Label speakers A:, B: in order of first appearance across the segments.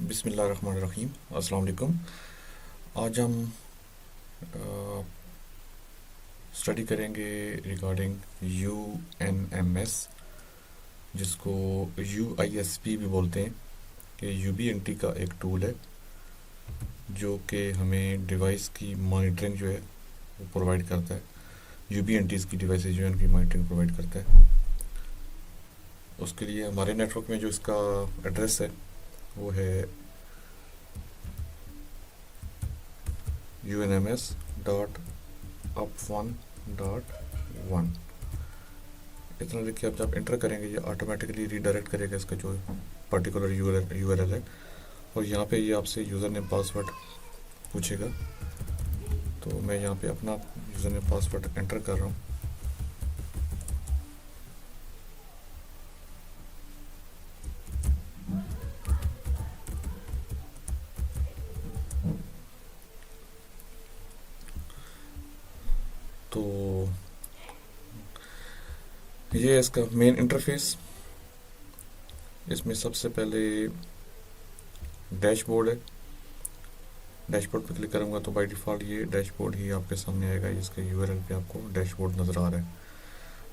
A: बिस्मिल्लाहिर्रहमानिर्रहीम। अस्सलाम वालेकुम। आज हम स्टडी करेंगे regarding U N M S, जिसको यू आई एस पी भी बोलते हैं। कि यू बी एन टी का एक टूल है जो कि हमें डिवाइस की मॉनिटरिंग जो है वो प्रोवाइड करता है। यू बी एन टीज़ की डिवाइसेज जो है उनकी मॉनिटरिंग प्रोवाइड करता है। उसके लिए हमारे नेटवर्क में जो इसका एड्रेस है वो है unms.up1.1। इतना लिख के आप जब इंटर करेंगे ये ऑटोमेटिकली रीडायरेक्ट करेगा इसका जो पर्टिकुलर यूआरएल है। और यहाँ पे ये आपसे यूज़र नेम पासवर्ड पूछेगा, तो मैं यहाँ पे अपना यूज़र नेम पासवर्ड एंटर कर रहा हूँ। तो ये है इसका मेन इंटरफेस। इसमें सबसे पहले डैशबोर्ड है। डैशबोर्ड पे क्लिक करूँगा तो बाय डिफ़ॉल्ट ये डैशबोर्ड ही आपके सामने आएगा। इसके यूआरएल पे आपको डैशबोर्ड नज़र आ रहा है।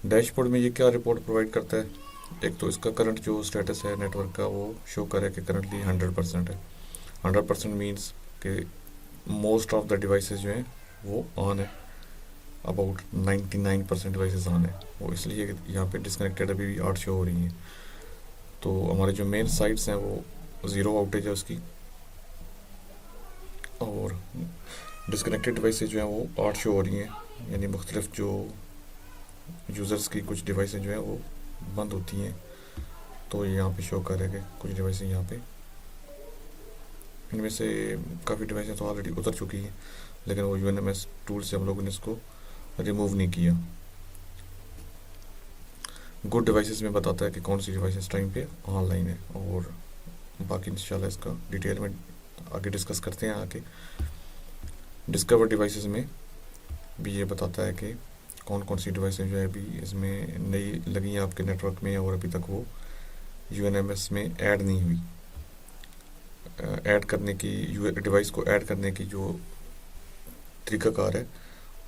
A: डैशबोर्ड में ये क्या रिपोर्ट प्रोवाइड करता है? एक तो इसका करंट जो स्टेटस है नेटवर्क का वो शो करे कि करंटली 100% है। 100% मीन्स कि मोस्ट ऑफ द डिवाइसेस जो हैं वो ऑन है। अबाउट 99% डिवाइसेस ऑन है। वो इसलिए यहाँ पे डिसकनेक्टेड अभी भी 8 शो हो रही हैं। तो हमारे जो मेन साइट्स हैं वो ज़ीरो आउटेज है उसकी, और डिसकनेक्टेड डिवाइसेज जो हैं वो 8 शो हो रही हैं। यानी मुख्तलिफ जो यूज़र्स की कुछ डिवाइसेज जो हैं वो बंद होती हैं, तो ये यहाँ पे शो करेगा कुछ डिवाइसेज यहाँ पे। इनमें से काफ़ी डिवाइसेज तो ऑलरेडी उतर चुकी हैं, लेकिन वो यूएनएमएस टूल से हम लोगों ने इसको रिमूव नहीं किया। गुड डिवाइसेस में बताता है कि कौन सी डिवाइस इस टाइम पे ऑनलाइन है, और बाकी इंशाल्लाह इसका डिटेल में आगे डिस्कस करते हैं। आगे डिस्कवर डिवाइसेस में भी ये बताता है कि कौन कौन सी डिवाइसेज जो है अभी इसमें नई लगी हैं आपके नेटवर्क में, और अभी तक वो यूएनएमएस में ऐड नहीं हुई। ऐड करने की डिवाइस को ऐड करने की जो तरीक़ाकार है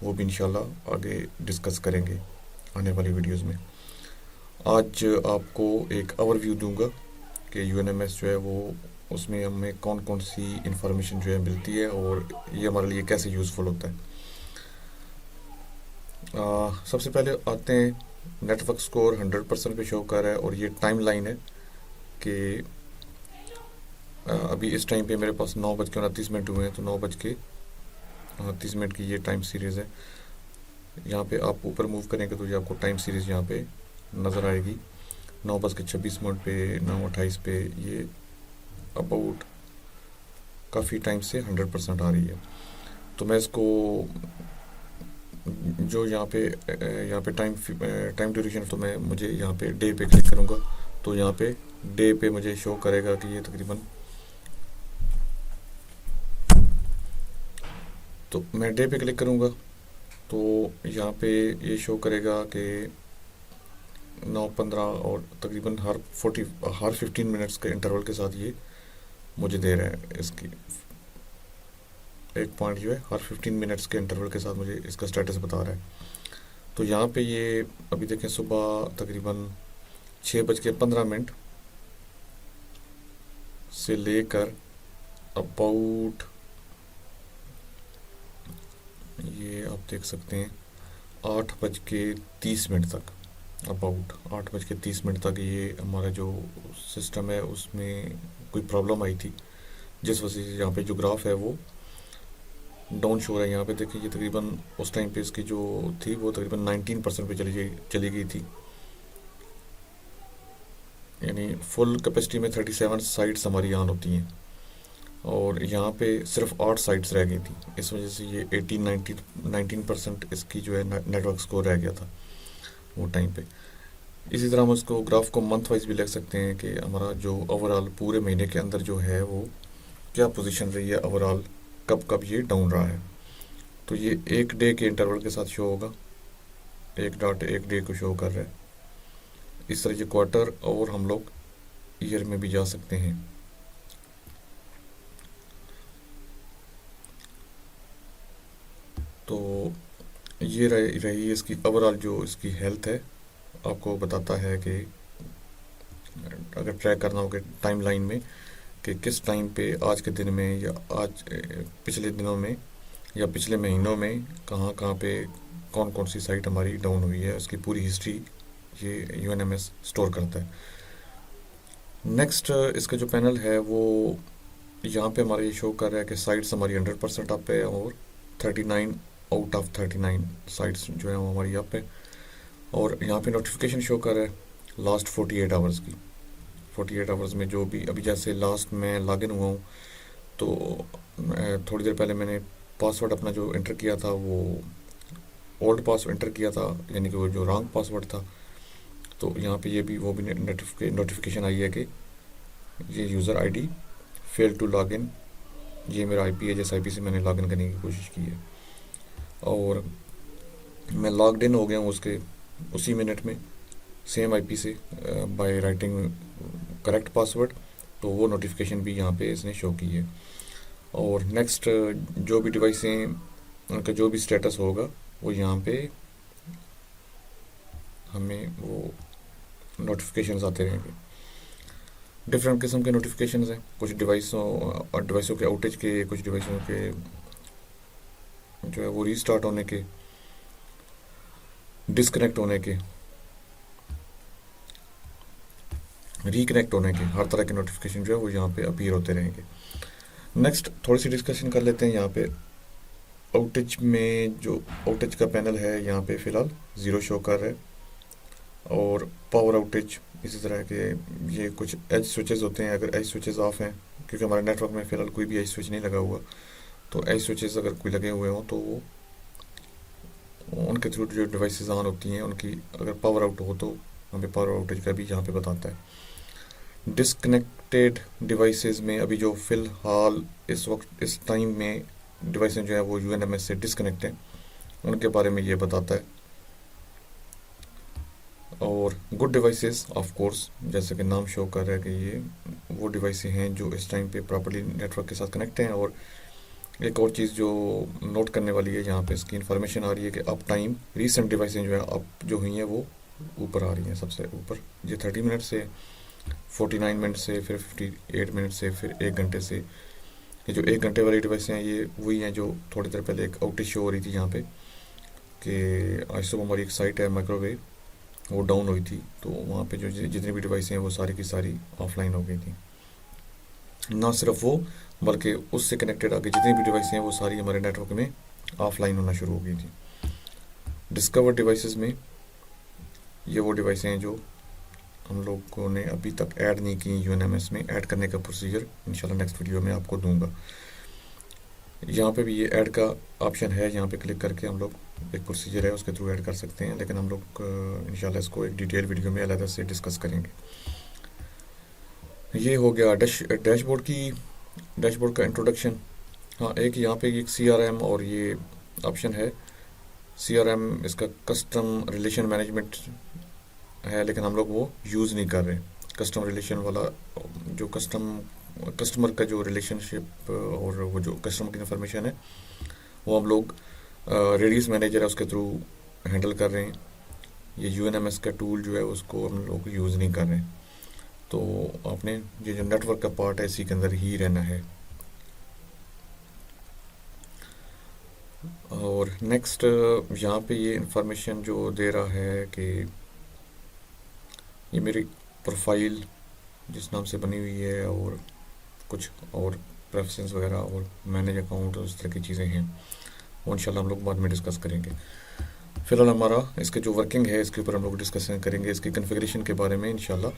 A: वो भी इंशाल्लाह आगे डिस्कस करेंगे आने वाली वीडियोस में। आज आपको एक ओवरव्यू दूंगा कि यूएनएमएस जो है वो उसमें हमें कौन कौन सी इंफॉर्मेशन जो है मिलती है और ये हमारे लिए कैसे यूज़फुल होता है। सबसे पहले आते हैं, नेटवर्क स्कोर 100% पे शो कर रहा है, और ये टाइम लाइन है कि अभी इस टाइम पे मेरे पास 9:29 हुए हैं, तो 9:30 की ये टाइम सीरीज़ है। यहाँ पे आप ऊपर मूव करेंगे तो ये आपको टाइम सीरीज़ यहाँ पे नज़र आएगी। 9:26 पे, 9:28 पे ये अबाउट काफ़ी टाइम से 100% आ रही है। तो मैं इसको जो यहाँ पे टाइम ड्यूरेशन, तो मुझे यहाँ पे डे पे क्लिक करूँगा तो यहाँ पे डे पे मुझे शो करेगा कि ये तकरीबन, तो मैं डे पे क्लिक करूँगा तो यहाँ पे ये शो करेगा कि 9:15 और तकरीबन हर 15 मिनट्स के इंटरवल के साथ ये मुझे दे रहा है। इसकी एक पॉइंट जो है हर 15 मिनट्स के इंटरवल के साथ मुझे इसका स्टेटस बता रहा है। तो यहाँ पे ये अभी देखें सुबह तकरीबन 6:15 से लेकर अबाउट, ये आप देख सकते हैं 8:30 तक, अबाउट 8:30 तक ये हमारा जो सिस्टम है उसमें कोई प्रॉब्लम आई थी, जिस वजह से यहाँ पे जो ग्राफ है वो डाउन शो रहा है। यहाँ पे देखिए ये तकरीबन उस टाइम पे इसकी जो थी वो तकरीबन 19% पे चली गई थी। यानी फुल कैपेसिटी में 37 साइट्स हमारी ऑन होती हैं, और यहाँ पे सिर्फ 8 साइट्स रह गई थी। इस वजह से ये 19% इसकी जो है नेटवर्क स्कोर रह गया था वो टाइम पे। इसी तरह हम उसको ग्राफ को मंथ वाइज भी लिख सकते हैं कि हमारा जो ओवरऑल पूरे महीने के अंदर जो है वो क्या पोजीशन रही है ओवरऑल, कब कब ये डाउन रहा है। तो ये एक डे के इंटरवल के साथ शो होगा, एक डे को शो कर रहा है। इस तरह ये क्वार्टर और हम लोग ईयर में भी जा सकते हैं। तो ये रही इसकी ओवरऑल जो इसकी हेल्थ है। आपको बताता है कि अगर ट्रैक करना हो कि टाइम लाइन में कि किस टाइम पे आज के दिन में या आज पिछले दिनों में या पिछले महीनों में कहाँ कहाँ पे कौन कौन सी साइट हमारी डाउन हुई है, उसकी पूरी हिस्ट्री ये यूएनएमएस स्टोर करता है। नेक्स्ट इसका जो पैनल है वो यहाँ पे हमारा ये शो कर रहा है कि साइट्स हमारी 100% अप है और 39 आउट ऑफ 39 साइट्स जो है वो हमारी अप है। और यहाँ पे नोटिफिकेशन शो कर रहा है लास्ट 48 आवर्स की। 48 आवर्स में जो भी अभी जैसे लास्ट में लॉगिन हुआ हूँ तो थोड़ी देर पहले मैंने पासवर्ड अपना जो एंटर किया था वो ओल्ड पासवर्ड एंटर किया था, यानी कि वो जो रॉन्ग पासवर्ड था। तो यहाँ पे ये भी वो भी नोटिफिकेशन आई है कि ये user ID fail to login, ये मेरा आईपी है जिस आईपी से मैंने लॉगिन करने की कोशिश की है। और मैं लॉग्ड इन हो गया हूँ उसके उसी मिनट में सेम आईपी से बाय राइटिंग करेक्ट पासवर्ड। तो वो नोटिफिकेशन भी यहाँ पे इसने शो की है। और नेक्स्ट जो भी डिवाइसें उनका जो भी स्टेटस होगा वो यहाँ पे हमें वो नोटिफिकेशंस आते रहेंगे। डिफरेंट किस्म के नोटिफिकेशंस हैं, कुछ डिवाइसों के आउटेज के, कुछ डिवाइसों के जो है वो रीस्टार्ट होने के, डिस्कनेक्ट होने के, रिकनेक्ट होने के, हर तरह के नोटिफिकेशन जो है वो यहाँ पे अपीयर होते रहेंगे। नेक्स्ट थोड़ी सी डिस्कशन कर लेते हैं यहाँ पे आउटेज में। जो आउटेज का पैनल है यहाँ पे फ़िलहाल 0 शो कर रहा है। और पावर आउटेज इसी तरह के ये कुछ एज स्विचेस होते हैं, अगर एज स्विचेस ऑफ हैं, क्योंकि हमारे नेटवर्क में फ़िलहाल कोई भी एज स्विच नहीं लगा हुआ, तो एज स्विचेस अगर कोई लगे हुए हों तो वो उनके थ्रू जो डिवाइसेस ऑन होती हैं उनकी अगर पावर आउट हो तो हमें पावर आउटेज का भी यहाँ पे बताता है। डिस्कनेक्टेड डिवाइसेस में अभी जो फ़िलहाल इस वक्त इस टाइम में डिवाइसें जो है वो यूएनएमएस से डिस्कनेक्ट हैं, उनके बारे में ये बताता है। और गुड डिवाइसेस ऑफ कोर्स जैसे कि नाम शो कर रहा है कि ये वो डिवाइसें हैं जो इस टाइम पे प्रॉपर्ली नेटवर्क के साथ कनेक्ट हैं। और एक और चीज़ जो नोट करने वाली है, यहाँ पे इसकी इन्फॉर्मेशन आ रही है कि अप टाइम रीसेंट डिवाइसें जो है अप जो हुई हैं वो ऊपर आ रही हैं, सबसे ऊपर। ये 30 मिनट से, 49 मिनट से, फिर 58 मिनट से, फिर 1 घंटे से। ये जो 1 घंटे वाली डिवाइसें हैं ये वही हैं जो थोड़ी देर पहले एक आउटेज शो हो रही थी यहाँ पे कि आज सुबह हमारी एक साइट है माइक्रोवेव, वो डाउन हुई थी। तो वहाँ पे जो जितनी भी डिवाइसें हैं वो सारी की सारी ऑफलाइन हो गई थी। ना सिर्फ वो बल्कि उससे कनेक्टेड आगे जितनी भी डिवाइसें हैं वो सारी हमारे नेटवर्क में ऑफलाइन होना शुरू हो गई थी। डिस्कवर डिवाइसेस में ये वो डिवाइसें हैं जो हम लोगों ने अभी तक ऐड नहीं की यूएनएमएस में। ऐड करने का प्रोसीजर इंशाल्लाह नेक्स्ट वीडियो में आपको दूंगा। यहाँ पे भी ये ऐड का ऑप्शन है, यहाँ पे क्लिक करके हम लोग एक प्रोसीजर है उसके थ्रू ऐड कर सकते हैं, लेकिन हम लोग इंशाल्लाह इसको एक डिटेल वीडियो में अलग से डिस्कस करेंगे। ये हो गया डैशबोर्ड का इंट्रोडक्शन। हाँ, एक यहाँ पे एक CRM और ये ऑप्शन है। CRM इसका कस्टम रिलेशन मैनेजमेंट है, लेकिन हम लोग वो यूज़ नहीं कर रहे। कस्टम रिलेशन वाला जो कस्टमर का जो रिलेशनशिप और वो जो कस्टमर की इन्फॉर्मेशन है वो हम लोग रेडियस मैनेजर है उसके थ्रू हैंडल कर रहे हैं। ये यूएनएमएस का टूल जो है उसको हम लोग यूज़ नहीं कर रहे हैं। तो आपने ये जो नेटवर्क का पार्ट है इसी के अंदर ही रहना है। और नेक्स्ट यहाँ पे ये इंफॉर्मेशन जो दे रहा है कि ये मेरी प्रोफाइल जिस नाम से बनी हुई है और कुछ और प्रेफरेंस वगैरह और मैनेज अकाउंट उस तरह की चीज़ें हैं, वो इंशाल्लाह हम लोग बाद में डिस्कस करेंगे। फिलहाल हमारा इसके जो वर्किंग है इसके ऊपर हम लोग डिस्कशन करेंगे। इसकी कॉन्फ़िगरेशन के बारे में इंशाल्लाह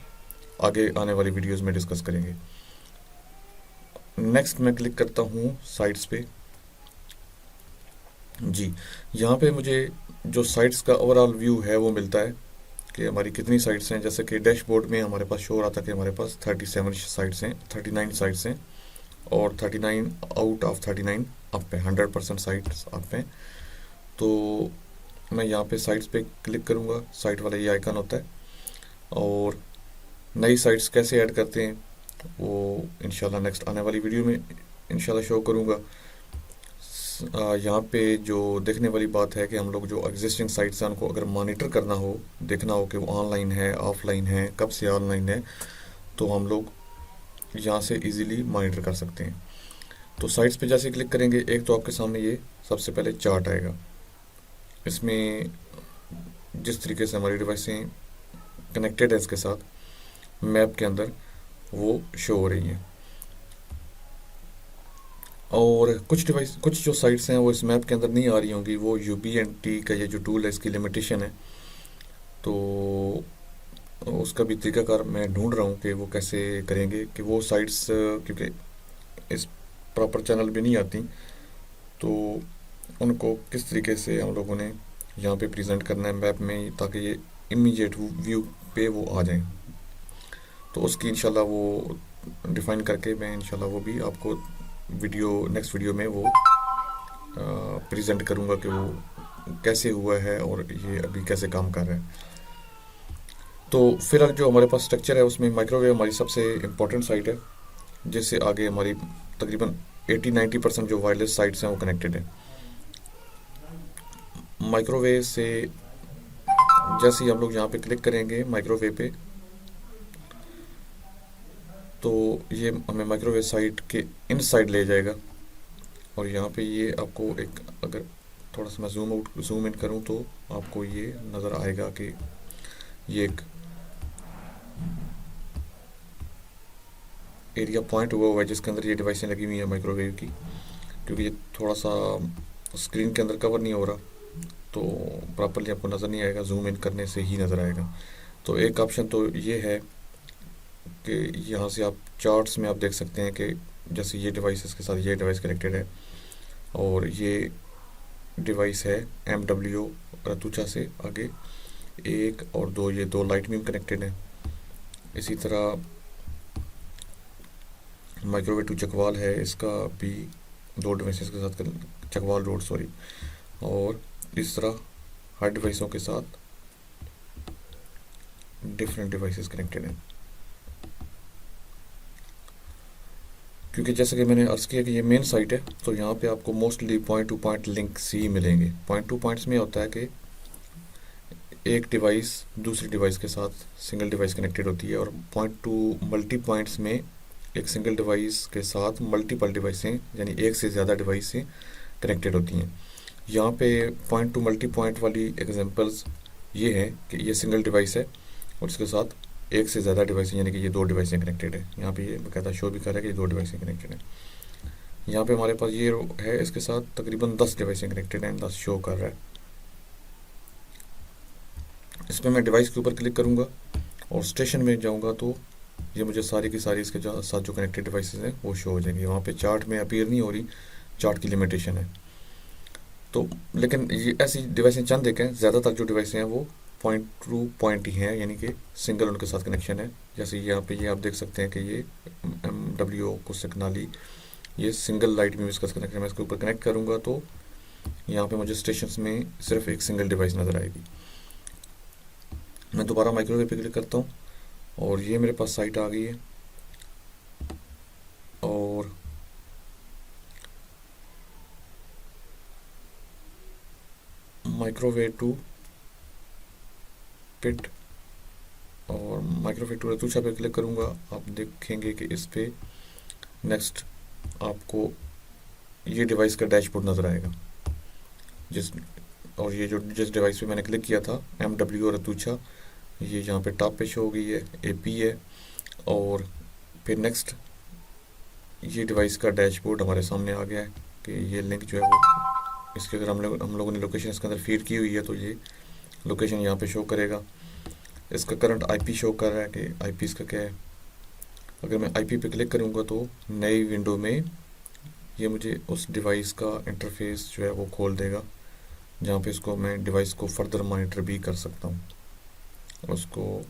A: आगे आने वाली वीडियोस में डिस्कस करेंगे। नेक्स्ट मैं क्लिक करता हूँ साइट्स पे। जी, यहाँ पे मुझे जो साइट्स का ओवरऑल व्यू है वो मिलता है कि हमारी कितनी साइट्स हैं। जैसे कि डैशबोर्ड में हमारे पास शो हो रहा था कि हमारे पास 37 साइट्स हैं, 39 साइट्स हैं और 39 आउट ऑफ 39 अप है, 100% साइट्स अप हैं। तो मैं यहाँ पे साइट्स पे क्लिक करूँगा, साइट वाला ये आइकन होता है। और नई साइट्स कैसे ऐड करते हैं वो इंशाल्लाह नेक्स्ट आने वाली वीडियो में इंशाल्लाह शो करूँगा। यहाँ पे जो देखने वाली बात है कि हम लोग जो एग्जिस्टिंग साइट्स हैं उनको अगर मॉनिटर करना हो, देखना हो कि वो ऑनलाइन है, ऑफलाइन है, कब से ऑनलाइन है, तो हम लोग यहाँ से इजीली मॉनिटर कर सकते हैं। तो साइट्स पे जैसे क्लिक करेंगे, एक तो आपके सामने ये सबसे पहले चार्ट आएगा। इसमें जिस तरीके से हमारी डिवाइसें कनेक्टेड है इसके साथ मैप के अंदर, वो शो हो रही हैं। और कुछ जो साइट्स हैं वो इस मैप के अंदर नहीं आ रही होंगी, वो UBNT का ये जो टूल है इसकी लिमिटेशन है। तो उसका भी तरीकाकार मैं ढूंढ रहा हूँ कि वो कैसे करेंगे कि वो साइट्स, क्योंकि इस प्रॉपर चैनल भी नहीं आती, तो उनको किस तरीके से हम लोगों ने यहाँ पे प्रेजेंट करना है मैप में, ताकि ये इमीडिएट व्यू पे वो आ जाएं। तो उसकी इंशाल्लाह वो डिफाइन करके मैं इंशाल्लाह वो भी आपको नेक्स्ट वीडियो में वो प्रेजेंट करूँगा कि वो कैसे हुआ है और ये अभी कैसे काम कर रहा है। तो फिर जो हमारे पास स्ट्रक्चर है उसमें माइक्रोवेव हमारी सबसे इम्पोर्टेंट साइट है, जिससे आगे हमारी तकरीबन 80-90% जो वायरलेस साइट्स हैं वो कनेक्टेड है। माइक्रोवेव से जैसे ही हम लोग यहाँ पे क्लिक करेंगे माइक्रोवेव पे, तो ये हमें माइक्रोवेव साइट के इन साइड ले जाएगा। और यहाँ पे ये आपको एक, अगर थोड़ा सा मैं जूम इन करूँ तो आपको ये नज़र आएगा कि ये एक एरिया पॉइंट हुआ है जिसके अंदर ये डिवाइसें लगी हुई हैं माइक्रोवेव की। क्योंकि ये थोड़ा सा स्क्रीन के अंदर कवर नहीं हो रहा, तो प्रॉपरली आपको नज़र नहीं आएगा, जूम इन करने से ही नज़र आएगा। तो एक ऑप्शन तो ये है कि यहाँ से आप चार्ट्स में आप देख सकते हैं कि जैसे ये डिवाइस के साथ ये डिवाइस कनेक्टेड है, और ये डिवाइस है MW रतूचा से आगे 1 और 2, ये 2 लाइट बीम कनेक्टेड है। इसी तरह माइक्रोवेव टू चकवाल है, इसका भी 2 डिवाइसेस के साथ चकवाल रोड सॉरी, और इस तरह हर डिवाइसों के साथ डिफरेंट डिवाइसेस कनेक्टेड हैं। क्योंकि जैसे कि मैंने अर्ज़ किया कि ये मेन साइट है, तो यहाँ पे आपको mostly point to point links ही मिलेंगे। पॉइंट टू पॉइंट्स में होता है कि एक डिवाइस दूसरी डिवाइस के साथ सिंगल डिवाइस कनेक्टेड होती है, और पॉइंट टू मल्टी पॉइंट्स में एक सिंगल डिवाइस के साथ मल्टीपल डिवाइसें यानी एक से ज़्यादा डिवाइसें कनेक्टेड होती हैं। यहाँ पे पॉइंट टू मल्टी पॉइंट वाली एग्जांपल्स ये है कि ये सिंगल डिवाइस है और इसके साथ एक से ज़्यादा डिवाइसें यानी कि ये 2 डिवाइसें कनेक्टेड है। यहाँ पे ये बकायदा शो भी कर रहा है कि ये 2 डिवाइसें कनेक्टेड है। यहाँ पे हमारे पास ये है, इसके साथ तकरीबन 10 डिवाइसें कनेक्टेड हैं, 10 शो कर रहा है। इसमें मैं डिवाइस के ऊपर क्लिक करूँगा और स्टेशन में जाऊँगा तो ये मुझे सारी की सारी इसके साथ जो कनेक्टेड डिवाइसेस हैं वो शो हो जाएंगी। वहाँ पे चार्ट में अपीयर नहीं हो रही, चार्ट की लिमिटेशन है। तो लेकिन ये ऐसी डिवाइसें चंद एक हैं, ज़्यादातर जो डिवाइसें हैं वो पॉइंट टू पॉइंट ही हैं, यानी कि सिंगल उनके साथ कनेक्शन है। जैसे यहाँ पे ये आप देख सकते हैं कि ये MW को सिग्नाली, ये सिंगल लाइट में इसका कनेक्शन, मैं इसके ऊपर कनेक्ट करूँगा तो यहाँ पे मुझे स्टेशन में सिर्फ एक सिंगल डिवाइस नज़र आएगी। मैं दोबारा माइक्रोवेव पे क्लिक करता हूँ और ये मेरे पास साइट आ गई है, और माइक्रोवेव टू पिट और माइक्रोवेव टू रतूचा पे क्लिक करूँगा। आप देखेंगे कि इस पे नेक्स्ट आपको ये डिवाइस का डैशबोर्ड नज़र आएगा, और ये जिस डिवाइस पे मैंने क्लिक किया था MW रतूचा, ये यहाँ पे टॉप पे शो हो गई है, AP है। और फिर नेक्स्ट ये डिवाइस का डैशबोर्ड हमारे सामने आ गया है कि ये लिंक जो है वो, इसके अगर हम लोगों ने लोकेशन इसके अंदर फीड की हुई है तो ये लोकेशन यहाँ पे शो करेगा। इसका करंट IP शो कर रहा है कि IP इसका क्या है। अगर मैं IP पे क्लिक करूँगा तो नई विंडो में ये मुझे उस डिवाइस का इंटरफेस जो है वो खोल देगा, जहाँ पे इसको मैं डिवाइस को फर्दर मॉनिटर भी कर सकता हूँ। उसको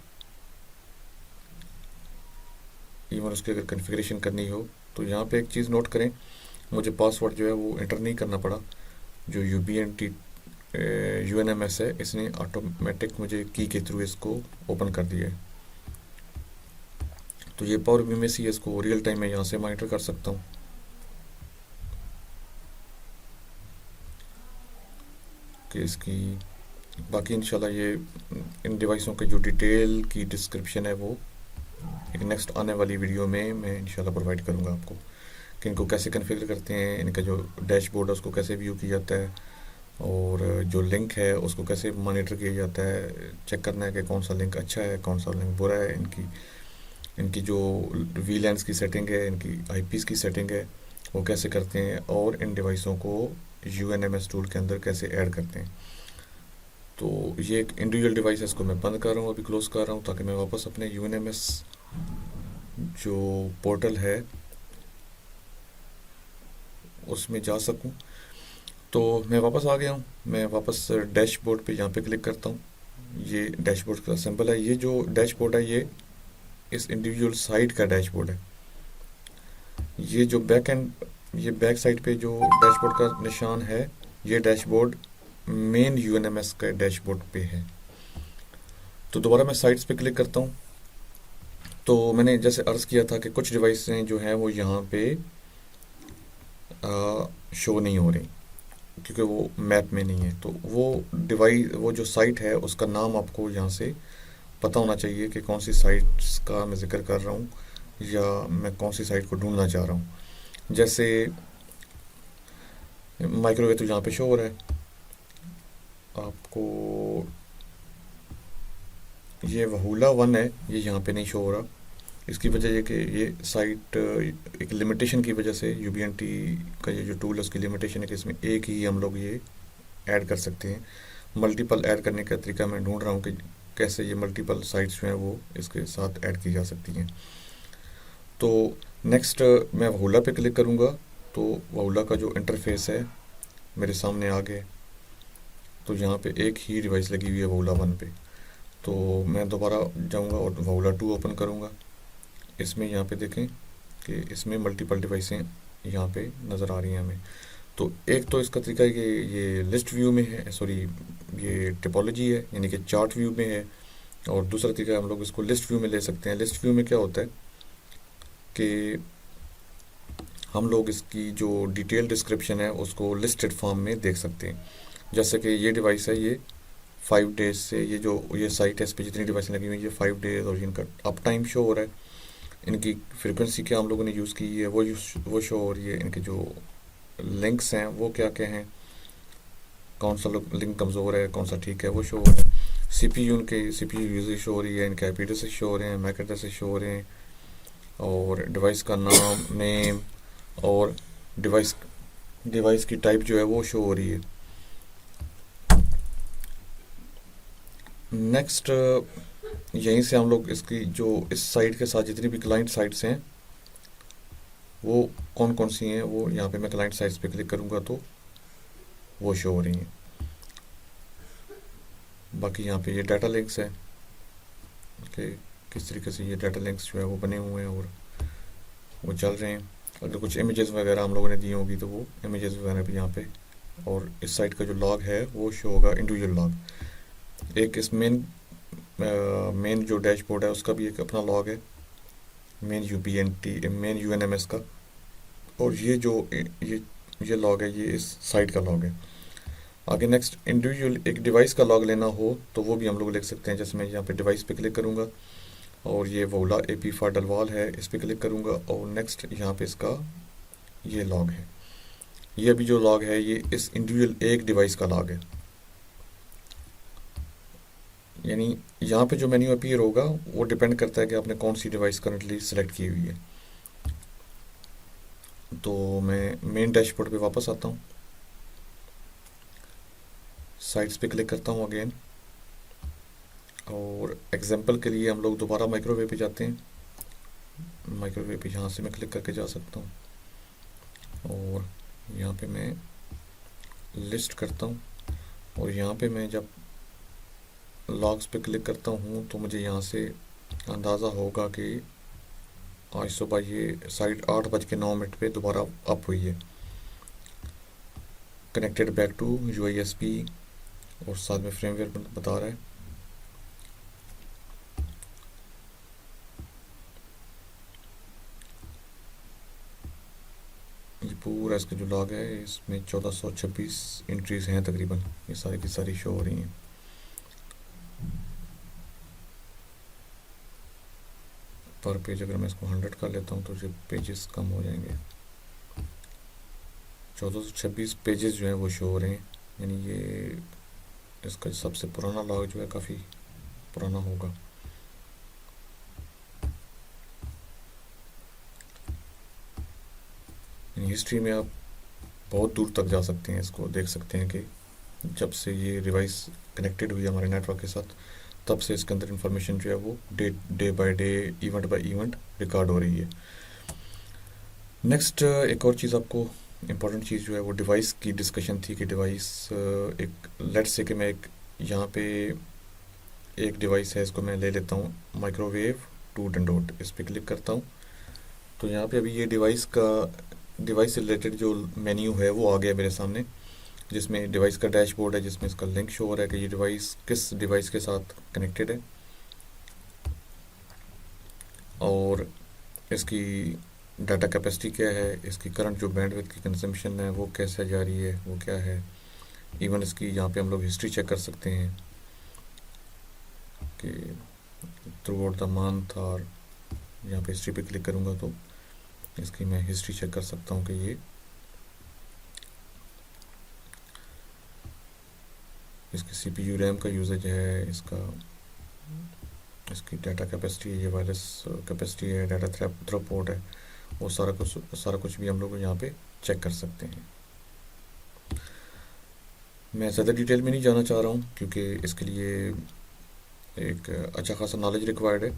A: इवन उसकी अगर कॉन्फ़िगरेशन करनी हो तो यहाँ पे एक चीज़ नोट करें, मुझे पासवर्ड जो है वो एंटर नहीं करना पड़ा। जो UBNT UNMS है, इसने ऑटोमेटिक मुझे की के थ्रू इसको ओपन कर दिया है। तो ये पावर BMS ही है, इसको रियल टाइम में यहाँ से मॉनिटर कर सकता हूँ। कि इसकी बाकी इंशाल्लाह ये इन डिवाइसों के जो डिटेल की डिस्क्रिप्शन है वो एक नेक्स्ट आने वाली वीडियो में मैं इंशाल्लाह प्रोवाइड करूँगा आपको, कि इनको कैसे कन्फिगर करते हैं, इनका जो डैशबोर्ड है उसको कैसे व्यू किया जाता है, और जो लिंक है उसको कैसे मॉनिटर किया जाता है, चेक करना है कि कौन सा लिंक अच्छा है कौन सा लिंक बुरा है, इनकी इनकी जो वीलैंस की सेटिंग है, इनकी आईपीस की सेटिंग है वो कैसे करते हैं, और इन डिवाइसों को यूएनएमएस टूल के अंदर कैसे ऐड करते हैं। तो ये एक इंडिविजुअल डिवाइस है, इसको मैं बंद कर रहा हूँ, अभी क्लोज कर रहा हूँ, ताकि मैं वापस अपने यूएनएमएस जो पोर्टल है उसमें जा सकूँ। तो मैं वापस आ गया हूँ, मैं वापस डैशबोर्ड पे यहाँ पे क्लिक करता हूँ। ये डैशबोर्ड का सिंबल है, ये जो डैशबोर्ड है ये इस इंडिविजुअल साइट का डैशबोर्ड है। ये जो बैक एंड ये बैक साइड पे जो डैशबोर्ड का निशान है, ये डैशबोर्ड मेन यूएनएमएस का डैशबोर्ड पे है। तो दोबारा मैं साइट्स पे क्लिक करता हूँ। तो मैंने जैसे अर्ज़ किया था कि कुछ डिवाइसें जो हैं वो यहाँ पे शो नहीं हो रही क्योंकि वो मैप में नहीं है। तो वो डिवाइस वो जो साइट है उसका नाम आपको यहाँ से पता होना चाहिए कि कौन सी साइट्स का मैं जिक्र कर रहा हूँ या मैं कौन सी साइट को ढूंढना चाह रहा हूँ। जैसे माइक्रोवेव तो यहाँ पे शो हो रहा है आपको, ये वहूला 1 है, ये यहाँ पे नहीं शो हो रहा। इसकी वजह ये कि ये साइट एक लिमिटेशन की वजह से यूबीएनटी का ये जो टूल है उसकी लिमिटेशन है कि इसमें एक ही हम लोग ये ऐड कर सकते हैं। मल्टीपल ऐड करने का तरीका मैं ढूंढ रहा हूँ कि कैसे ये मल्टीपल साइट्स जो हैं वो इसके साथ ऐड की जा सकती हैं। तो नेक्स्ट मैं वहूला पे क्लिक करूँगा तो वहूला का जो इंटरफेस है मेरे सामने आ गया। तो यहाँ पे एक ही डिवाइस लगी हुई है वहूला 1 पे। तो मैं दोबारा जाऊँगा और वहूला 2 ओपन करूँगा। इसमें यहाँ पे देखें कि इसमें मल्टीपल डिवाइसें यहाँ पे नज़र आ रही हैं हमें। तो एक तो इसका तरीका ये लिस्ट व्यू में है, सॉरी ये टिपोलॉजी है यानी कि चार्ट व्यू में है, और दूसरा तरीका हम लोग इसको लिस्ट व्यू में ले सकते हैं। लिस्ट व्यू में क्या होता है कि हम लोग इसकी जो डिटेल डिस्क्रिप्शन है उसको लिस्टेड फॉर्म में देख सकते हैं। जैसे कि ये डिवाइस है, ये 5 डेज से ये साइट है, इस पर जितनी डिवाइसें लगी हुई हैं ये 5 डेज और इनका अप टाइम शो हो रहा है। इनकी फ्रीक्वेंसी क्या हम लोगों ने यूज़ की है वो शो हो रही है। इनके जो लिंक्स हैं वो क्या क्या हैं, कौन सा लिंक कमज़ोर है कौन सा ठीक है वो शो हो रहा है। सीपीयू इनके सीपीयू यूजेज शो हो रही है, इनके आईपी एड्रेसेस शो हो रहे हैं, मैक एड्रेसेस शो हो रहे हैं, और डिवाइस का नाम नेम और डिवाइस की टाइप जो है वो शो हो रही है। नेक्स्ट यहीं से हम लोग इसकी जो इस साइट के साथ जितनी भी क्लाइंट साइट्स हैं वो कौन कौन सी हैं वो यहाँ पे मैं क्लाइंट साइट्स पे क्लिक करूँगा तो वो शो हो रही हैं। बाकी यहाँ पे ये डाटा लिंक्स है कि किस तरीके से ये डाटा लिंक्स जो है वो बने हुए हैं और वो चल रहे हैं। अगर कुछ इमेजेस वगैरह हम लोगों ने दी होगी तो वो इमेजेस वगैरह भी यहाँ पे, और इस साइट का जो लॉग है वो शो होगा इंडिविजुअल लॉग। एक इस मेन जो डैशबोर्ड है उसका भी एक अपना लॉग है, मेन यूएनएमएस का, और ये जो ये लॉग है ये इस साइट का लॉग है। आगे नेक्स्ट इंडिविजुअल एक डिवाइस का लॉग लेना हो तो वो भी हम लोग लिख सकते हैं। जैसे मैं यहाँ पे डिवाइस पे क्लिक करूँगा और ये वोला AP फाडलवाल है, इस पे क्लिक करूँगा और नेक्स्ट यहाँ पे इसका ये लॉग है। ये अभी जो लॉग है ये इस इंडिविजुअल एक डिवाइस का लॉग है, यानी यहाँ पे जो मेन्यू अपीयर होगा वो डिपेंड करता है कि आपने कौन सी डिवाइस करंटली सेलेक्ट की हुई है। तो मैं मेन डैशबोर्ड पे वापस आता हूँ, साइट्स पे क्लिक करता हूँ अगेन, और एग्जांपल के लिए हम लोग दोबारा माइक्रोवेव पे जाते हैं। माइक्रोवेव पे यहाँ से मैं क्लिक करके जा सकता हूँ और यहाँ पे मैं लिस्ट करता हूँ, और यहाँ पे मैं जब लॉग्स पे क्लिक करता हूँ तो मुझे यहाँ से अंदाज़ा होगा कि आज सुबह ये साइट 8:09 पे दोबारा अप हुई है। कनेक्टेड बैक टू UISP और साथ में फ्रेमवेयर बता रहा है। ये पूरा इसका जो लॉग है इसमें 1426 एंट्रीज हैं तकरीबन, ये सारी की सारी शो हो रही हैं। पर पेज अगर मैं इसको 100 कर लेता हूँ तो जो पेजेस कम हो जाएंगे। 1426 पेजेस जो हैं वो शो हो रहे हैं, यानी ये इसका सबसे पुराना लॉग जो है काफ़ी पुराना होगा। हिस्ट्री में आप बहुत दूर तक जा सकते हैं, इसको देख सकते हैं कि जब से ये डिवाइस कनेक्टेड हुई हमारे नेटवर्क के साथ तब से इसके अंदर इंफॉर्मेशन जो है वो day by day, event bye event record हो रही है। नेक्स्ट एक और चीज़ आपको इम्पोर्टेंट चीज़ जो है वो डिवाइस की डिस्कशन थी कि डिवाइस एक लेट्स से कि मैं एक यहाँ पे एक डिवाइस है, इसको मैं ले लेता हूँ माइक्रोवेव टू डंडोट, इस पर क्लिक करता हूँ तो यहाँ पे अभी ये डिवाइस से रिलेटेड जो मेन्यू है वो आ गया मेरे सामने, जिसमें डिवाइस का डैशबोर्ड है, जिसमें इसका लिंक शो हो रहा है कि ये डिवाइस किस डिवाइस के साथ कनेक्टेड है और इसकी डाटा कैपेसिटी क्या है, इसकी करंट जो बैंडविड्थ की कंजम्पशन है वो कैसे जा रही है, वो क्या है। इवन इसकी यहाँ पे हम लोग हिस्ट्री चेक कर सकते हैं कि थ्रू आउट द मंथ, और यहाँ पे हिस्ट्री पे क्लिक करूँगा तो इसकी मैं हिस्ट्री चेक कर सकता हूँ कि ये इसकी CPU रैम का यूजेज है, इसकी डाटा कैपेसिटी है, ये वायरलेस कैपेसिटी है, डाटा थ्रूपुट है, वो सारा कुछ भी हम लोग यहाँ पे चेक कर सकते हैं। मैं ज़्यादा डिटेल में नहीं जाना चाह रहा हूँ क्योंकि इसके लिए एक अच्छा खासा नॉलेज रिक्वायर्ड है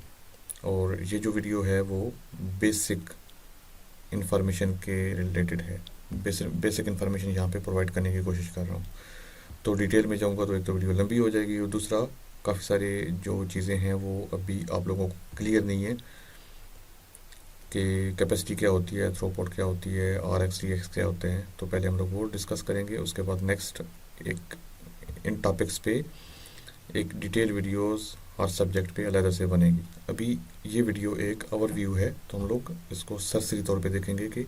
A: और ये जो वीडियो है वो बेसिक इंफॉर्मेशन के रिलेटेड है, बेसिक इंफॉर्मेशन यहाँ पे प्रोवाइड करने की कोशिश कर रहा हूँ। तो डिटेल में जाऊँगा तो एक तो वीडियो लंबी हो जाएगी और दूसरा काफ़ी सारे जो चीज़ें हैं वो अभी आप लोगों को क्लियर नहीं है कि कैपेसिटी क्या होती है, थ्रूपुट क्या होती है, RX TX क्या होते हैं। तो पहले हम लोग वो डिस्कस करेंगे, उसके बाद नेक्स्ट एक इन टॉपिक्स पे एक डिटेल वीडियोस हर सब्जेक्ट पे अलग से बनेगी। अभी ये वीडियो एक ओवरव्यू है तो हम लोग इसको सरसरी तौर पे देखेंगे कि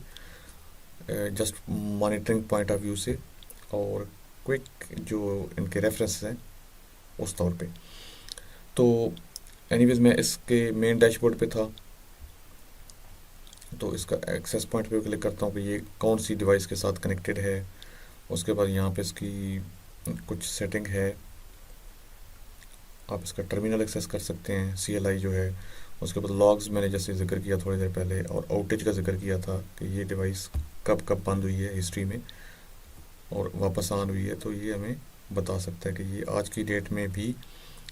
A: just monitoring point of view से और क्विक जो इनके रेफरेंस हैं उस तौर पे। तो एनीवेज मैं इसके मेन डैशबोर्ड पे था तो इसका एक्सेस पॉइंट पे क्लिक करता हूँ कि ये कौन सी डिवाइस के साथ कनेक्टेड है। उसके बाद यहाँ पे इसकी कुछ सेटिंग है, आप इसका टर्मिनल एक्सेस कर सकते हैं, CLI जो है। उसके बाद लॉग्स मैंने जैसे जिक्र किया थोड़ी देर पहले, और आउटेज का जिक्र किया था कि ये डिवाइस कब कब बंद हुई है हिस्ट्री में और वापस ऑन हुई है, तो ये हमें बता सकता है कि ये आज की डेट में भी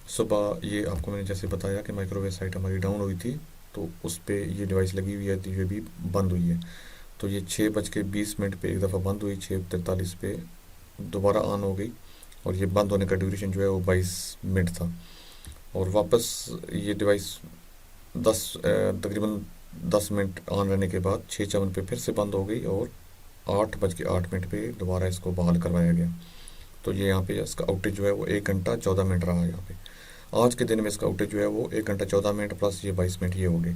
A: सुबह, ये आपको मैंने जैसे बताया कि माइक्रोवेव साइट हमारी डाउन हुई थी तो उस पर ये डिवाइस लगी हुई है तो ये भी बंद हुई है। तो ये 6:20 पे एक दफ़ा बंद हुई, 6:43 पे दोबारा ऑन हो गई और ये बंद होने का ड्यूरेशन जो है वो 22 मिनट था। और वापस ये डिवाइस तकरीबन 10 मिनट ऑन रहने के बाद 6:54 पे फिर से बंद हो गई और 8:08 पे दोबारा इसको बहाल करवाया गया। तो ये यहाँ पे इसका आउटेज जो है वो 1 घंटा 14 मिनट रहा है। यहाँ पे आज के दिन में इसका आउटेज जो है वो 1 घंटा 14 मिनट प्लस ये 22 मिनट ये हो गए।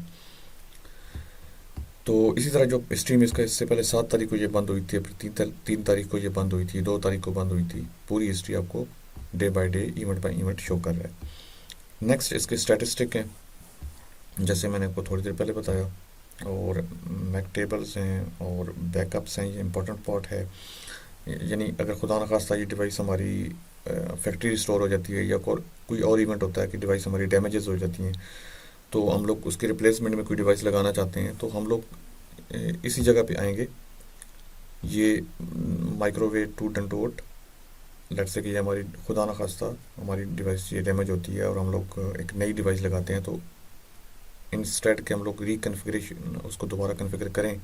A: तो इसी तरह जो स्ट्रीम इसका इससे पहले 7 तारीख को ये बंद हुई थी, फिर 3 तारीख को ये बंद हुई थी, 2 तारीख को बंद हुई थी। पूरी हिस्ट्री आपको day by day, event bye event show कर रहा है। नेक्स्ट इसके स्टैटिस्टिक हैं, जैसे मैंने आपको थोड़ी देर पहले बताया, और मैक टेबल्स हैं और बैकअप्स हैं, ये इंपॉर्टेंट पार्ट है। यानी अगर खुदा न खास्ता ये डिवाइस हमारी फैक्ट्री स्टोर हो जाती है या कोई और इवेंट होता है कि डिवाइस हमारी डैमेजेस हो जाती हैं तो हम लोग उसके रिप्लेसमेंट में कोई डिवाइस लगाना चाहते हैं तो हम लोग इसी जगह पे आएंगे। ये माइक्रोवेव टू डंडोट, लेट्स से कि हमारी खुदा न खास्ता हमारी डिवाइस ये डैमेज होती है और हम लोग एक नई डिवाइस लगाते हैं, तो इंस्टेड के हम लोग रिकन्फिगरेशन उसको दोबारा कन्फिगर करें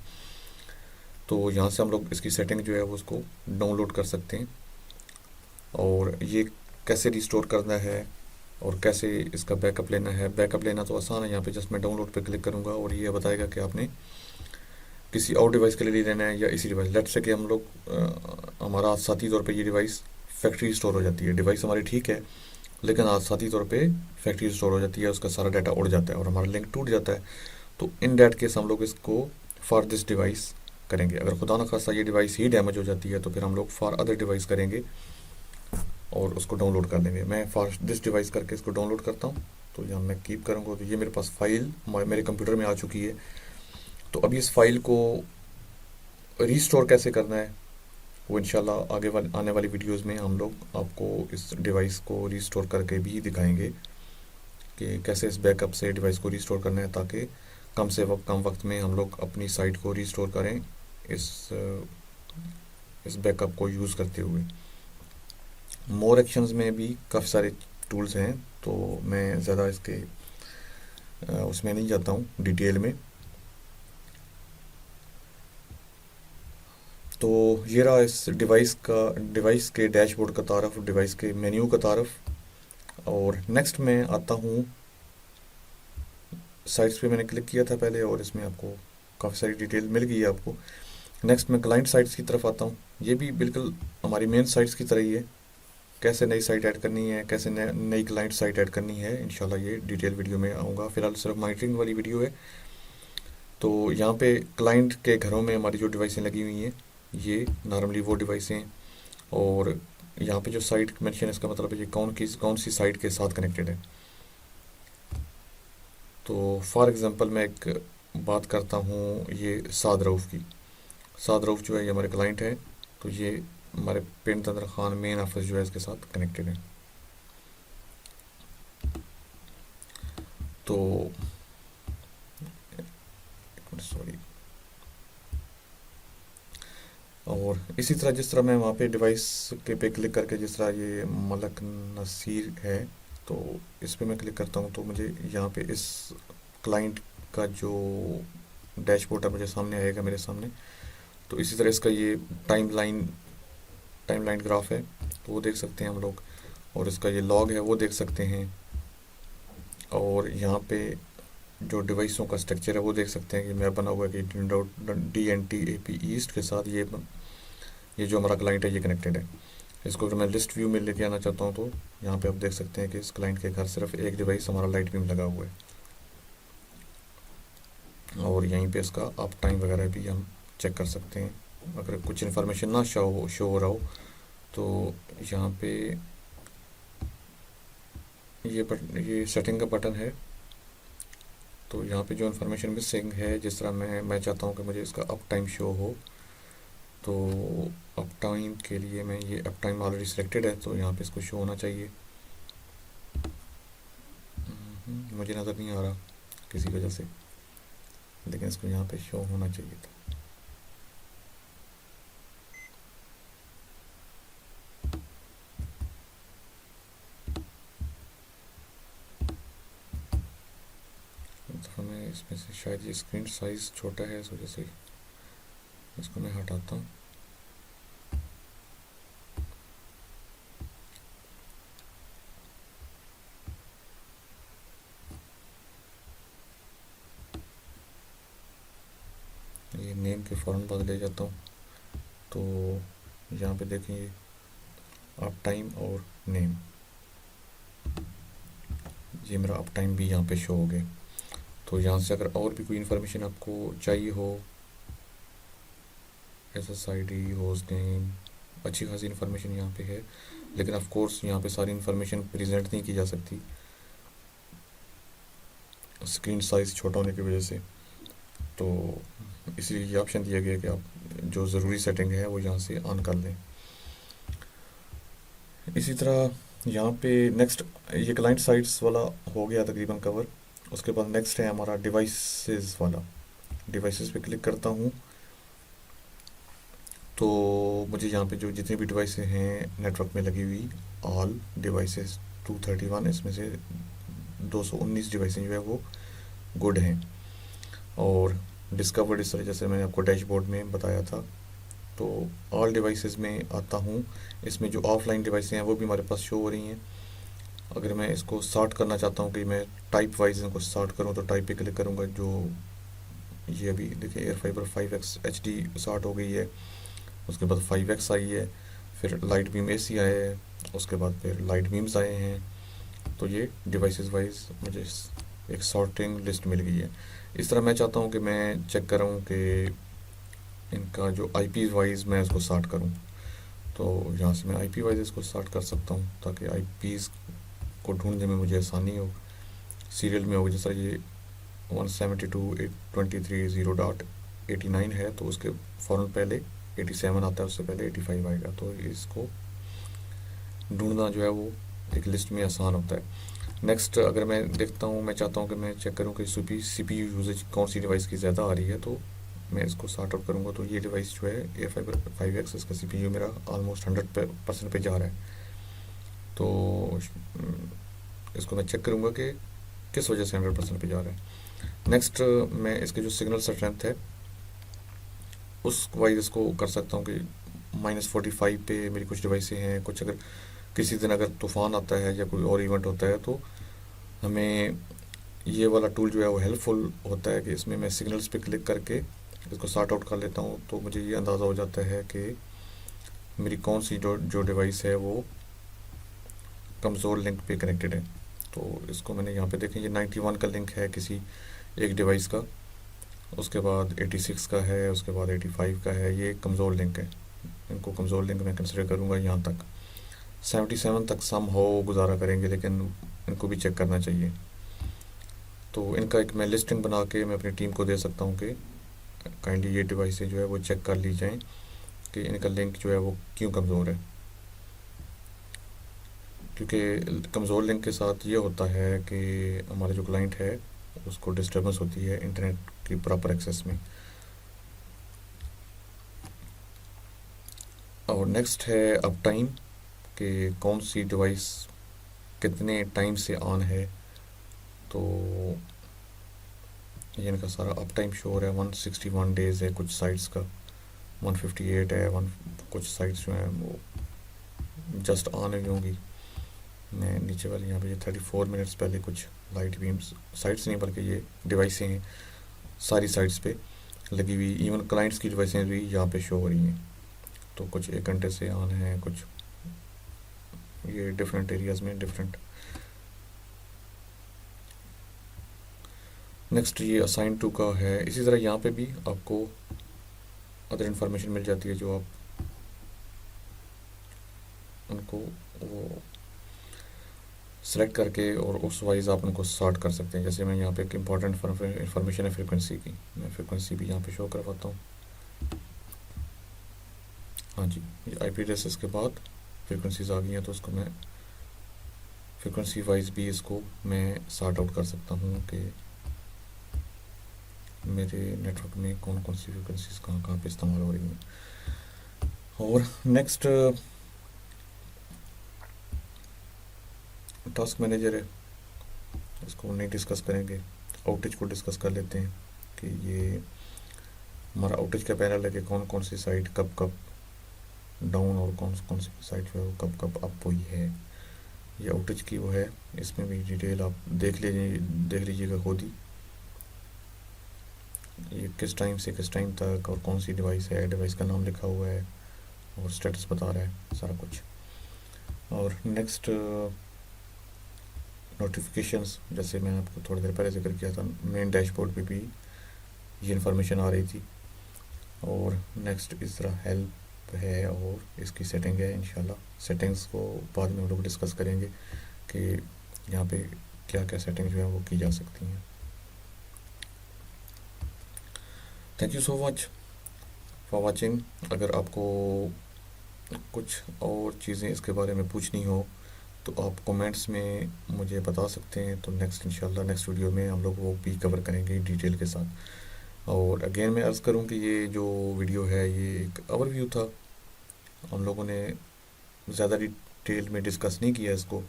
A: तो यहाँ से हम लोग इसकी सेटिंग जो है वो उसको डाउनलोड कर सकते हैं। और ये कैसे रिस्टोर करना है और कैसे इसका बैकअप लेना है, बैकअप लेना तो आसान है। यहाँ पे जस्ट मैं डाउनलोड पे क्लिक करूँगा और ये बताएगा कि आपने किसी और डिवाइस के लिए लेना है या इसी डिवाइस। लेट्स से कि हम लोग हमारा साथी तौर पे ये डिवाइस फैक्ट्री स्टोर हो जाती है, डिवाइस हमारी ठीक है लेकिन आज साथी तौर पे फैक्ट्री स्टोर हो जाती है, उसका सारा डाटा उड़ जाता है और हमारा लिंक टूट जाता है। तो इन डैट केस हम लोग इसको फॉर दिस डिवाइस करेंगे। अगर खुदा न खास्ता ये डिवाइस ही डैमेज हो जाती है तो फिर हम लोग फॉर अदर डिवाइस करेंगे और उसको डाउनलोड कर देंगे। मैं फॉर दिस डिवाइस करके इसको डाउनलोड करता हूँ। तो यहाँ मैं कीप करूँगा तो ये मेरे पास फाइल मेरे कंप्यूटर में आ चुकी है। तो अभी इस फाइल को रीस्टोर कैसे करना है वो इंशाल्लाह आगे आने वाली वीडियोस में हम लोग आपको इस डिवाइस को रीस्टोर करके भी दिखाएंगे कि कैसे इस बैकअप से डिवाइस को रीस्टोर करना है, ताकि कम वक्त में हम लोग अपनी साइट को रीस्टोर करें इस बैकअप को यूज़ करते हुए। मोर एक्शंस में भी काफ़ी सारे टूल्स हैं, तो मैं ज़्यादा इसके उसमें नहीं जाता हूँ डिटेल में। तो ये रहा इस डिवाइस के डैशबोर्ड का तारफ़, डिवाइस के मेन्यू का तारफ़। और नेक्स्ट मैं आता हूँ साइट्स पे, मैंने क्लिक किया था पहले और इसमें आपको काफ़ी सारी डिटेल मिल गई है आपको। नेक्स्ट मैं क्लाइंट साइट्स की तरफ आता हूँ। ये भी बिल्कुल हमारी मेन साइट्स की तरह ही है। कैसे नई साइट ऐड करनी है, कैसे नई क्लाइंट साइट ऐड करनी है, इंशाल्लाह ये डिटेल वीडियो में आऊँगा। फिलहाल सिर्फ मॉनिटरिंग वाली वीडियो है। तो यहाँ पे क्लाइंट के घरों में हमारी जो डिवाइसें लगी हुई हैं ये नॉर्मली वो डिवाइसें, और यहाँ पे जो साइट मेंशन है इसका मतलब है ये कौन सी साइट के साथ कनेक्टेड है। तो फॉर एग्ज़ाम्पल मैं एक बात करता हूँ ये साद रऊफ़ की। साद रऊफ़ जो है ये हमारे क्लाइंट है, तो ये हमारे पिन तंदर खान मेन ऑफिस जो है इसके साथ कनेक्टेड है। तो सॉरी, और इसी तरह जिस तरह मैं वहाँ पे डिवाइस के पे क्लिक करके, जिस तरह ये मलक नसीर है तो इस पे मैं क्लिक करता हूँ तो मुझे यहाँ पे इस क्लाइंट का जो डैशबोर्ड है मुझे सामने आएगा मेरे सामने। तो इसी तरह इसका ये टाइमलाइन ग्राफ है तो वो देख सकते हैं हम लोग, और इसका ये लॉग है वो देख सकते हैं। और यहाँ पे जो डिवाइसों का स्ट्रक्चर है वो देख सकते हैं कि मैं बना हुआ है कि DNTAP ईस्ट के साथ ये जो हमारा क्लाइंट है ये कनेक्टेड है। इसको अगर मैं लिस्ट व्यू में लेके आना चाहता हूँ तो यहाँ पे आप देख सकते हैं कि इस क्लाइंट के घर सिर्फ एक डिवाइस हमारा लाइट बीम लगा हुआ है, और यहीं पे इसका अप टाइम वगैरह भी हम चेक कर सकते हैं। अगर कुछ इन्फॉर्मेशन ना शो हो रहा हो तो यहाँ पे ये सेटिंग का बटन है। तो यहाँ पे जो इन्फॉर्मेशन मिसिंग है, जिस तरह मैं चाहता हूँ कि मुझे इसका अप टाइम शो हो, तो अप टाइम के लिए मैं ये अप टाइम ऑलरेडी सिलेक्टेड है तो यहाँ पे इसको शो होना चाहिए। मुझे नज़र नहीं आ रहा किसी वजह से, लेकिन इसको यहाँ पे शो होना चाहिए था। तो हमें इसमें से शायद ये स्क्रीन साइज छोटा है, इस वजह से इसको मैं हटाता हूँ। ये नेम के फ़ौरन बदले जाता हूँ। तो यहाँ पे देखें अप टाइम और नेम, ये मेरा अप टाइम भी यहाँ पे शो हो गया। तो यहाँ से अगर और भी कोई इन्फॉर्मेशन आपको चाहिए हो, SSID, होस्ट नेम, अच्छी खासी इन्फॉर्मेशन यहाँ पे है, लेकिन ऑफ कोर्स यहाँ पे सारी इन्फॉर्मेशन प्रेजेंट नहीं की जा सकती स्क्रीन साइज़ छोटा होने की वजह से। तो इसलिए ये ऑप्शन दिया गया कि आप जो ज़रूरी सेटिंग है वो यहाँ से ऑन कर लें। इसी तरह यहाँ पे नेक्स्ट ये क्लाइंट साइट्स वाला हो गया तकरीबन कवर। उसके बाद नेक्स्ट है हमारा डिवाइसेस वाला। डिवाइसेस पे क्लिक करता हूँ तो मुझे यहाँ पे जो जितनी भी डिवाइसें हैं नेटवर्क में लगी हुई, ऑल डिवाइसेस 231, इसमें से 219 डिवाइसें जो है वो गुड हैं। और डिस्कवर्ड इस तरह जैसे मैंने आपको डैशबोर्ड में बताया था। तो ऑल डिवाइसेस में आता हूँ, इसमें जो ऑफलाइन डिवाइसें हैं वो भी हमारे पास शो हो रही हैं। अगर मैं इसको सॉर्ट करना चाहता हूँ कि मैं टाइप वाइज इनको सॉर्ट करूँ तो टाइप पे क्लिक करूँगा। जो ये अभी देखिए air fibre 5X HD sort हो गई है, उसके बाद 5X आई है, फिर लाइट बीम AC आया है, उसके बाद फिर लाइट बीम्स आए हैं। तो ये डिवाइसेस वाइज मुझे एक सॉर्टिंग लिस्ट मिल गई है। इस तरह मैं चाहता हूँ कि मैं चेक कर रहा हूँ कि इनका जो आईपी वाइज मैं इसको स्टार्ट करूं, तो यहाँ से मैं आईपी वाइज इसको स्टार्ट कर सकता हूँ ताकि आईपीज़ को ढूंढने में मुझे आसानी हो। सीरियल में हो, जैसा ये 172.823.0.89 है, तो उसके फ़ौरन पहले 87 आता है, उससे पहले 85 आएगा, तो इसको ढूंढना जो है वो एक लिस्ट में आसान होता है। नेक्स्ट अगर मैं देखता हूँ, मैं चाहता हूँ कि मैं चेक करूँ कि CPU यूजेज कौन सी डिवाइस की ज़्यादा आ रही है, तो मैं इसको सॉर्ट आउट करूँगा। तो ये डिवाइस जो है A5X, इसका CPU मेरा ऑलमोस्ट 100% पे जा रहा है, तो इसको मैं चेक करूँगा कि किस वजह से 100% पे जा रहा है। नेक्स्ट मैं इसके जो सिग्नल स्ट्रेंथ है उस वाइज इसको कर सकता हूँ कि -45 पे मेरी कुछ डिवाइसें हैं, कुछ अगर किसी दिन अगर तूफ़ान आता है या कोई और इवेंट होता है, तो हमें ये वाला टूल जो है वो हेल्पफुल होता है कि इसमें मैं सिग्नल्स पे क्लिक करके इसको सॉर्ट आउट कर लेता हूँ, तो मुझे ये अंदाज़ा हो जाता है कि मेरी कौन सी जो डिवाइस है वो कमज़ोर लिंक पे कनेक्टेड है। तो इसको मैंने यहाँ पे देखें, ये 91 का लिंक है किसी एक डिवाइस का, उसके बाद 86 का है, उसके बाद 85 का है, ये कमज़ोर लिंक है। इनको कमज़ोर लिंक मैं कंसिडर करूँगा। यहाँ तक 77 तक सम हो गुजारा करेंगे, लेकिन इनको भी चेक करना चाहिए। तो इनका एक मैं लिस्टिंग बना के मैं अपनी टीम को दे सकता हूँ कि काइंडली ये डिवाइसें जो है वो चेक कर ली जाएँ कि इनका लिंक जो है वो क्यों कमज़ोर है। क्योंकि कमज़ोर लिंक के साथ ये होता है कि हमारा जो क्लाइंट है उसको डिस्टर्बेंस होती है इंटरनेट की प्रॉपर एक्सेस में। और नेक्स्ट है अप टाइम, कि कौन सी डिवाइस कितने टाइम से ऑन है। तो ये इनका सारा अप टाइम शो हो रहा है। 161 डेज़ है कुछ साइट्स का, 158 है, कुछ साइट्स जो हैं वो जस्ट ऑन हुई होंगी। मैं नीचे वाले यहाँ पे ये 34 मिनट्स पहले कुछ लाइट बीम्स, साइट्स नहीं बल्कि ये डिवाइसें हैं, सारी साइट्स पे लगी हुई, इवन क्लाइंट्स की डिवाइसें भी यहाँ पे शो हो रही हैं। तो कुछ 1 घंटे से ऑन है, कुछ ये डिफरेंट एरियाज़ में डिफरेंट। नेक्स्ट ये असाइन टू का है। इसी तरह यहाँ पे भी आपको अदर इन्फॉर्मेशन मिल जाती है जो आप उनको वो सेलेक्ट करके और उस वाइज आप उनको सॉर्ट कर सकते हैं। जैसे मैं यहाँ पे एक इम्पॉर्टेंट इन्फॉर्मेशन है फ्रीक्वेंसी की, मैं फ्रीक्वेंसी भी यहाँ पे शो करवाता हूँ। हाँ जी, ये IP एड्रेसेस के बाद फ्रीक्वेंसीज आ गई हैं, तो उसको मैं फ्रीक्वेंसी वाइज भी इसको मैं सॉर्ट आउट कर सकता हूँ कि मेरे नेटवर्क में कौन कौन सी फ्रीक्वेंसीज कहाँ कहाँ पे इस्तेमाल हो रही हैं। और नेक्स्ट टास्क मैनेजर है, इसको नहीं डिस्कस करेंगे, आउटेज को डिस्कस कर लेते हैं कि ये हमारा आउटेज का पैनल है कि कौन कौन सी साइट कब कब डाउन और कौन कौन सी साइट जो है वो कब कब अप हुई है। ये आउटेज की वो है, इसमें भी डिटेल आप देख लीजिएगा खुद ही, ये किस टाइम से किस टाइम तक और कौन सी डिवाइस है, डिवाइस का नाम लिखा हुआ है और स्टेटस बता रहा है सारा कुछ। और नेक्स्ट नोटिफिकेशंस, जैसे मैंने आपको थोड़ी देर पहले जिक्र किया था, मेन डैशबोर्ड पे भी ये इन्फॉर्मेशन आ रही थी। और नेक्स्ट इस तरह हेल्प है और इसकी सेटिंग है। इंशाल्लाह सेटिंग्स को बाद में हम लोग डिस्कस करेंगे कि यहाँ पे क्या क्या सेटिंग जो है वो की जा सकती हैं। Thank you so much for watching. अगर आपको कुछ और चीज़ें इसके बारे में पूछनी हो तो आप कमेंट्स में मुझे बता सकते हैं, तो इंशाल्लाह नेक्स्ट वीडियो में हम लोग वो भी कवर करेंगे डिटेल के साथ। और अगेन मैं अर्ज़ करूं कि ये जो वीडियो है ये एक ओवरव्यू था, हम लोगों ने ज़्यादा डिटेल में डिस्कस नहीं किया इसको,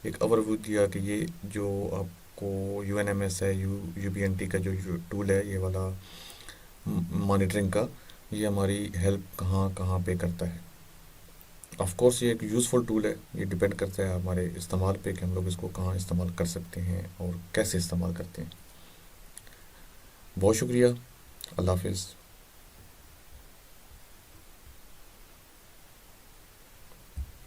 A: एक ओवरव्यू दिया कि ये जो आपको UNMS है, UBNT का जो टूल है ये वाला मॉनिटरिंग का, ये हमारी हेल्प कहाँ कहाँ पे करता है। ऑफ कोर्स ये एक यूज़फुल टूल है, ये डिपेंड करता है हमारे इस्तेमाल पे कि हम लोग इसको कहाँ इस्तेमाल कर सकते हैं और कैसे इस्तेमाल करते हैं। बहुत शुक्रिया, अल्लाह हाफिज़।